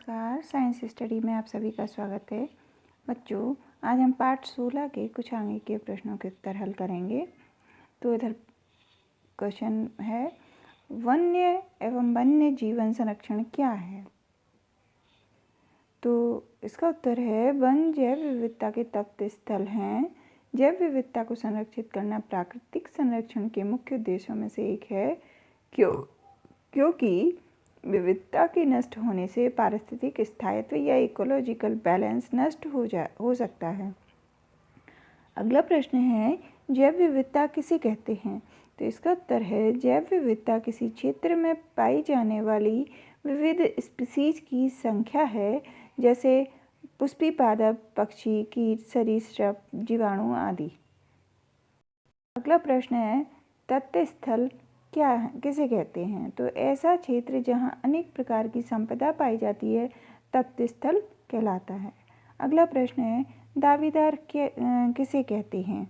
नमस्कार, science study में आप सभी का स्वागत है। बच्चों, आज हम पाठ 16 के कुछ आगे के प्रश्नों के उत्तर हल करेंगे। तो इधर क्वेश्चन है, वन्य एवं वन्य जीवन संरक्षण क्या है? तो इसका उत्तर है, वन जैव विविधता के तप्त स्थल हैं। जैव विविधता को संरक्षित करना प्राकृतिक संरक्षण के मुख्य उद्देश्यों में से एक है, क्योंकि विविधता के नष्ट होने से पारिस्थितिक स्थायित्व या इकोलॉजिकल बैलेंस नष्ट हो सकता है। अगला प्रश्न है, जैव विविधता किसे कहते हैं? तो इसका उत्तर है, जैव विविधता किसी क्षेत्र में पाई जाने वाली विविध स्पीसीज की संख्या है, जैसे पुष्पी पादप, पक्षी, कीट, सरीसृप, जीवाणु आदि। अगला प्रश्न है, तत्व स्थल क्या है, किसे कहते हैं? तो ऐसा क्षेत्र जहां अनेक प्रकार की संपदा पाई जाती है तत्व स्थल कहलाता है। अगला प्रश्न है, दावेदार किसे कहते हैं?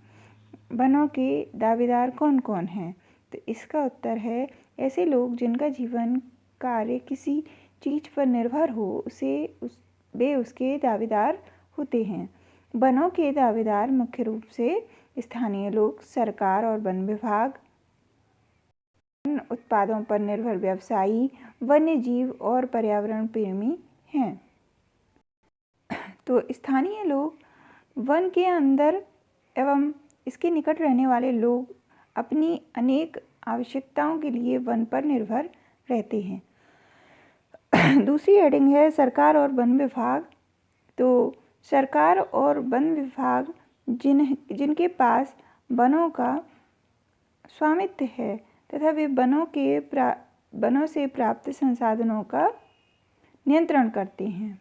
वनों के दावेदार कौन कौन हैं? तो इसका उत्तर है, ऐसे लोग जिनका जीवन कार्य किसी चीज़ पर निर्भर हो वे उसके दावेदार होते हैं। वनों के दावेदार मुख्य रूप से स्थानीय लोग, सरकार और वन विभाग, वन उत्पादों पर निर्भर व्यवसायी, वन्य जीव और पर्यावरण प्रेमी हैं। तो स्थानीय लोग वन के अंदर एवं इसके निकट रहने वाले लोग अपनी अनेक आवश्यकताओं के लिए वन पर निर्भर रहते हैं। दूसरी हेडिंग है, सरकार और वन विभाग। तो सरकार और वन विभाग जिनके पास वनों का स्वामित्व है तथा वे वनों से प्राप्त संसाधनों का नियंत्रण करते हैं।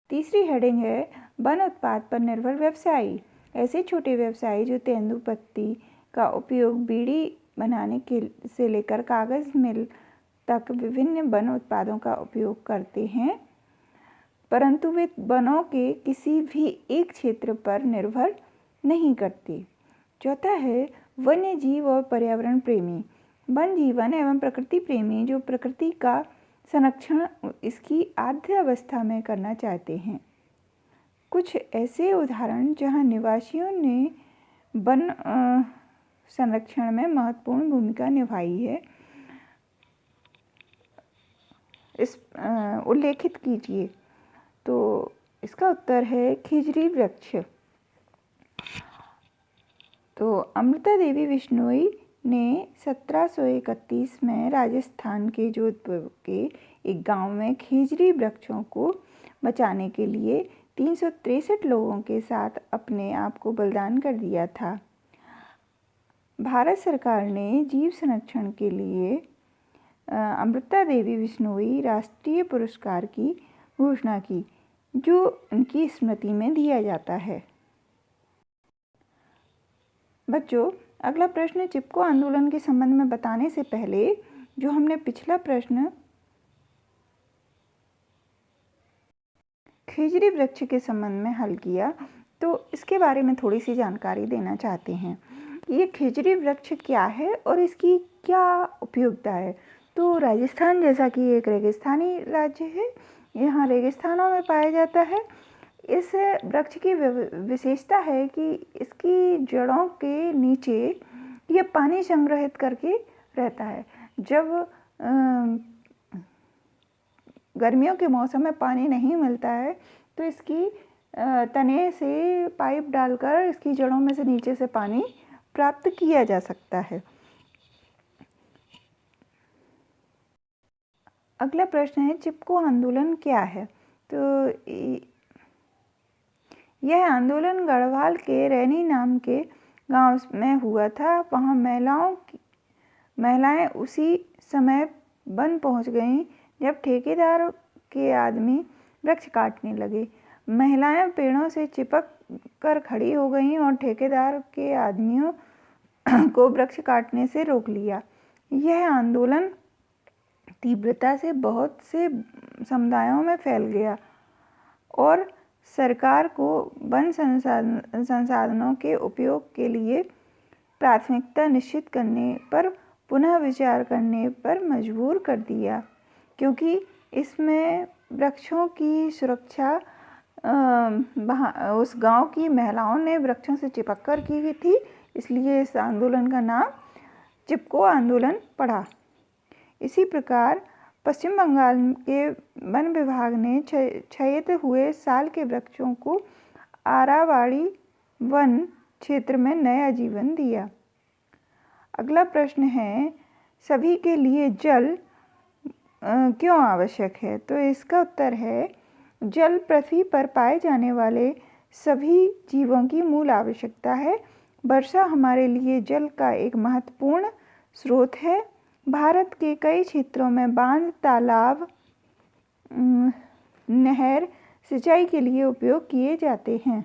तीसरी हेडिंग है, वन उत्पाद पर निर्भर व्यवसायी। ऐसे छोटे व्यवसायी जो तेंदुपत्ती का उपयोग बीड़ी बनाने से लेकर कागज़ मिल तक विभिन्न वन उत्पादों का उपयोग करते हैं, परंतु वे वनों के किसी भी एक क्षेत्र पर निर्भर नहीं करते। चौथा है, वन्य जीव और पर्यावरण प्रेमी। वन जीवन एवं प्रकृति प्रेमी जो प्रकृति का संरक्षण इसकी आद्य अवस्था में करना चाहते हैं। कुछ ऐसे उदाहरण जहां निवासियों ने वन संरक्षण में महत्वपूर्ण भूमिका निभाई है, इस उल्लेखित कीजिए। तो इसका उत्तर है, खिजरी वृक्ष। तो अमृता देवी बिश्नोई ने 1731 में राजस्थान के जोधपुर के एक गांव में खिजरी वृक्षों को बचाने के लिए 363 लोगों के साथ अपने आप को बलिदान कर दिया था। भारत सरकार ने जीव संरक्षण के लिए अमृता देवी बिश्नोई राष्ट्रीय पुरस्कार की घोषणा की, जो उनकी स्मृति में दिया जाता है। बच्चों, अगला प्रश्न चिपको आंदोलन के संबंध में बताने से पहले जो हमने पिछला प्रश्न खिजरी वृक्ष के संबंध में हल किया, तो इसके बारे में थोड़ी सी जानकारी देना चाहते हैं। ये खिजरी वृक्ष क्या है और इसकी क्या उपयोगिता है? तो राजस्थान जैसा कि एक रेगिस्तानी राज्य है, यहाँ रेगिस्तानों में पाया जाता है। इस वृक्ष की विशेषता है कि इसकी जड़ों के नीचे ये पानी संग्रहित करके रहता है। जब गर्मियों के मौसम में पानी नहीं मिलता है तो इसकी तने से पाइप डालकर इसकी जड़ों में से नीचे से पानी प्राप्त किया जा सकता है। अगला प्रश्न है, चिपको आंदोलन क्या है? तो यह आंदोलन गढ़वाल के रैनी नाम के गांव में हुआ था। वहां महिलाएं उसी समय वन पहुंच गईं जब ठेकेदार के आदमी वृक्ष काटने लगे। महिलाएं पेड़ों से चिपक कर खड़ी हो गईं और ठेकेदार के आदमियों को वृक्ष काटने से रोक लिया। यह आंदोलन तीव्रता से बहुत से समुदायों में फैल गया और सरकार को वन संसाधनों के उपयोग के लिए प्राथमिकता निश्चित करने पर पुनः विचार करने पर मजबूर कर दिया, क्योंकि इसमें वृक्षों की सुरक्षा उस गांव की महिलाओं ने वृक्षों से चिपक कर की थी, इसलिए इस आंदोलन का नाम चिपको आंदोलन पड़ा। इसी प्रकार पश्चिम बंगाल के वन विभाग ने क्षयित हुए साल के वृक्षों को आरावाड़ी वन क्षेत्र में नया जीवन दिया। अगला प्रश्न है, सभी के लिए जल क्यों आवश्यक है? तो इसका उत्तर है, जल पृथ्वी पर पाए जाने वाले सभी जीवों की मूल आवश्यकता है। वर्षा हमारे लिए जल का एक महत्वपूर्ण स्रोत है। भारत के कई क्षेत्रों में बांध, तालाब, नहर सिंचाई के लिए उपयोग किए जाते हैं।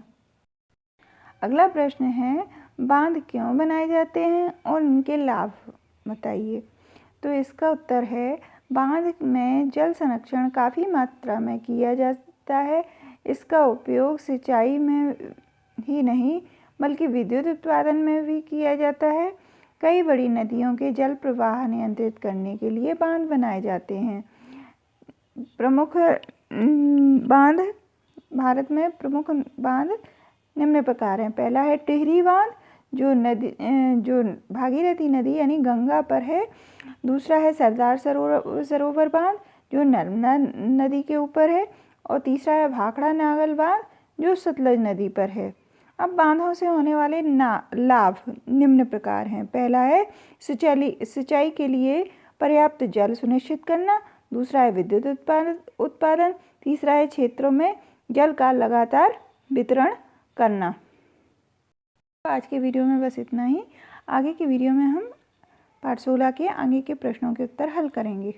अगला प्रश्न है, बांध क्यों बनाए जाते हैं और उनके लाभ बताइए। तो इसका उत्तर है, बांध में जल संरक्षण काफ़ी मात्रा में किया जाता है। इसका उपयोग सिंचाई में ही नहीं बल्कि विद्युत उत्पादन में भी किया जाता है। कई बड़ी नदियों के जल प्रवाह नियंत्रित करने के लिए बांध बनाए जाते हैं। प्रमुख बांध, भारत में प्रमुख बांध निम्न प्रकार हैं। पहला है टिहरी बांध, जो भागीरथी नदी यानी गंगा पर है। दूसरा है सरदार सरोवर बांध, जो नर्मदा नदी के ऊपर है। और तीसरा है भाखड़ा नागल बांध, जो सतलज नदी पर है। अब बांधों से होने वाले लाभ निम्न प्रकार हैं। पहला है सिंचाई के लिए पर्याप्त जल सुनिश्चित करना। दूसरा है विद्युत उत्पादन। तीसरा है क्षेत्रों में जल का लगातार वितरण करना। आज के वीडियो में बस इतना ही। आगे के वीडियो में हम पाठ 16 के आगे के प्रश्नों के उत्तर हल करेंगे।